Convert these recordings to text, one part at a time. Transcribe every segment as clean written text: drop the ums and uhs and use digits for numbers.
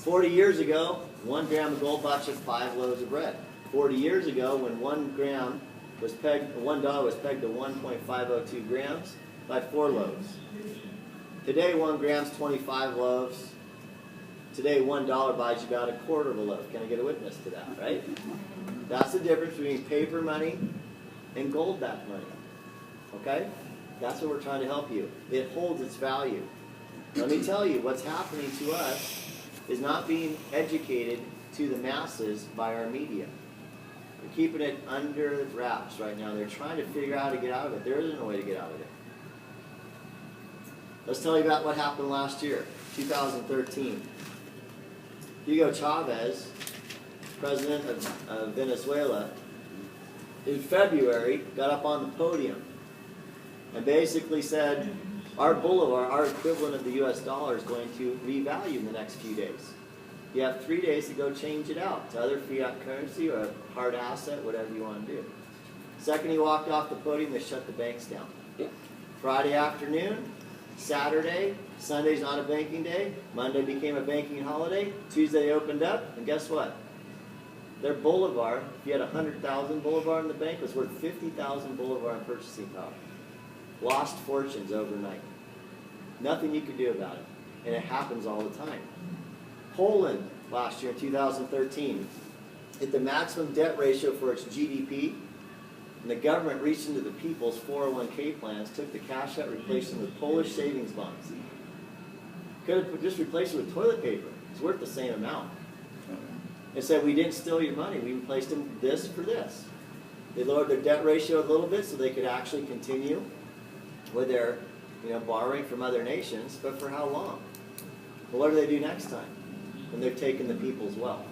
40 years ago, 1 gram of gold bought you 5 loaves of bread. 40 years ago, when $1 was pegged to 1.502 grams, by 4 loaves. Today, 1 gram's 25 loaves. Today, $1 buys you about a quarter of a loaf. Can I get a witness to that, right? That's the difference between paper money and gold-backed money. Okay? That's what we're trying to help you. It holds its value. Let me tell you, what's happening to us is not being educated to the masses by our media. They're keeping it under wraps right now. They're trying to figure out how to get out of it. There isn't a way to get out of it. Let's tell you about what happened last year, 2013. Hugo Chavez, president of Venezuela, in February got up on the podium and basically said, our boulevard, our equivalent of the US dollar, is going to revalue in the next few days. You have 3 days to go change it out to other fiat currency or a hard asset, whatever you want to do. Second he walked off the podium, they shut the banks down. Friday afternoon, Saturday, Sunday's not a banking day, Monday became a banking holiday, Tuesday they opened up, and guess what? Their boulevard, if you had 100,000 boulevard in the bank, was worth 50,000 boulevard in purchasing power. Lost fortunes overnight. Nothing you could do about it. And it happens all the time. Poland, last year in 2013, hit the maximum debt ratio for its GDP, and the government reached into the people's 401k plans, took the cash out, replaced them with Polish savings bonds. Could have just replaced it with toilet paper. It's worth the same amount. And said, we didn't steal your money, we replaced them this for this. They lowered their debt ratio a little bit so they could actually continue with their borrowing from other nations, but for how long? Well, what do they do next time? When they've taken the people's wealth.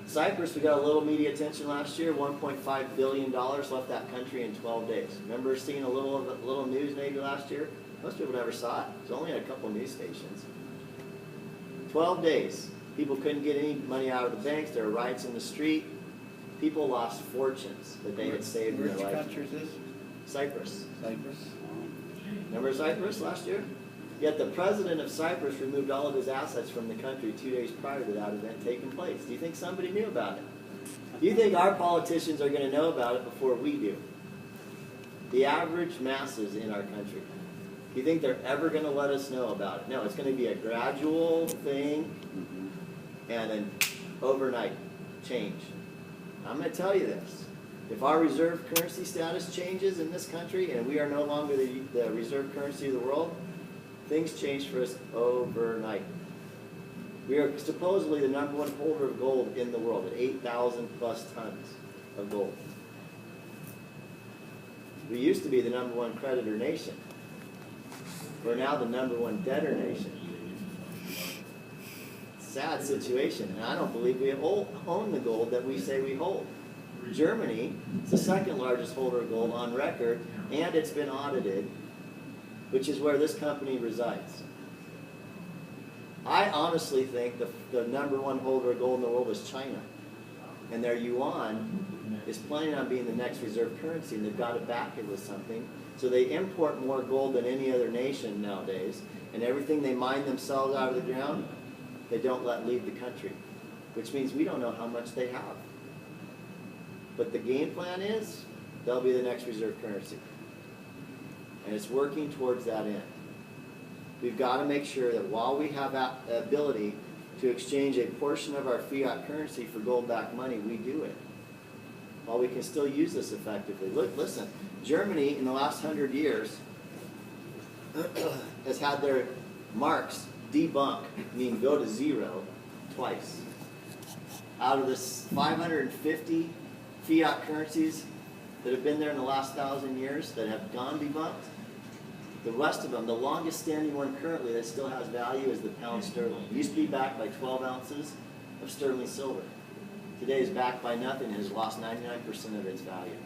Cyprus, we got a little media attention last year, $1.5 billion left that country in 12 days. Remember seeing a little news maybe last year? Most people never saw it. It was only on a couple news stations. 12 days. People couldn't get any money out of the banks. There were riots in the street. People lost fortunes that they had saved in their life. Which country is this? Cyprus. Cyprus. Remember Cyprus last year? Yet the president of Cyprus removed all of his assets from the country 2 days prior to that event taking place. Do you think somebody knew about it? Do you think our politicians are going to know about it before we do? The average masses in our country. Do you think they're ever going to let us know about it? No, it's going to be a gradual thing and an overnight change. I'm going to tell you this. If our reserve currency status changes in this country and we are no longer the reserve currency of the world, things change for us overnight. We are supposedly the #1 holder of gold in the world at 8,000 plus tons of gold. We used to be the #1 creditor nation. We're now the #1 debtor nation. Sad situation, and I don't believe we own the gold that we say we hold. Germany is the second largest holder of gold on record, and it's been audited, which is where this company resides. I honestly think the #1 holder of gold in the world is China, and their yuan is planning on being the next reserve currency, and they've got to back it with something. So they import more gold than any other nation nowadays, and everything they mine themselves out of the ground, they don't let leave the country, which means we don't know how much they have. But the game plan is, they'll be the next reserve currency. And it's working towards that end. We've got to make sure that while we have that ability to exchange a portion of our fiat currency for gold-backed money, we do it. While we can still use this effectively. Look, listen, Germany in the last 100 years has had their marks debunk, meaning go to zero, twice. Out of this 550 fiat currencies that have been there in the last 1,000 years that have gone debunked, the rest of them, the longest standing one currently that still has value is the pound sterling. It used to be backed by 12 ounces of sterling silver. Today is backed by nothing and has lost 99% of its value.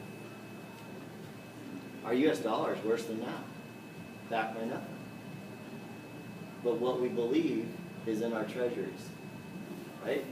Our US dollar is worse than that, backed by nothing. But what we believe is in our treasuries, right?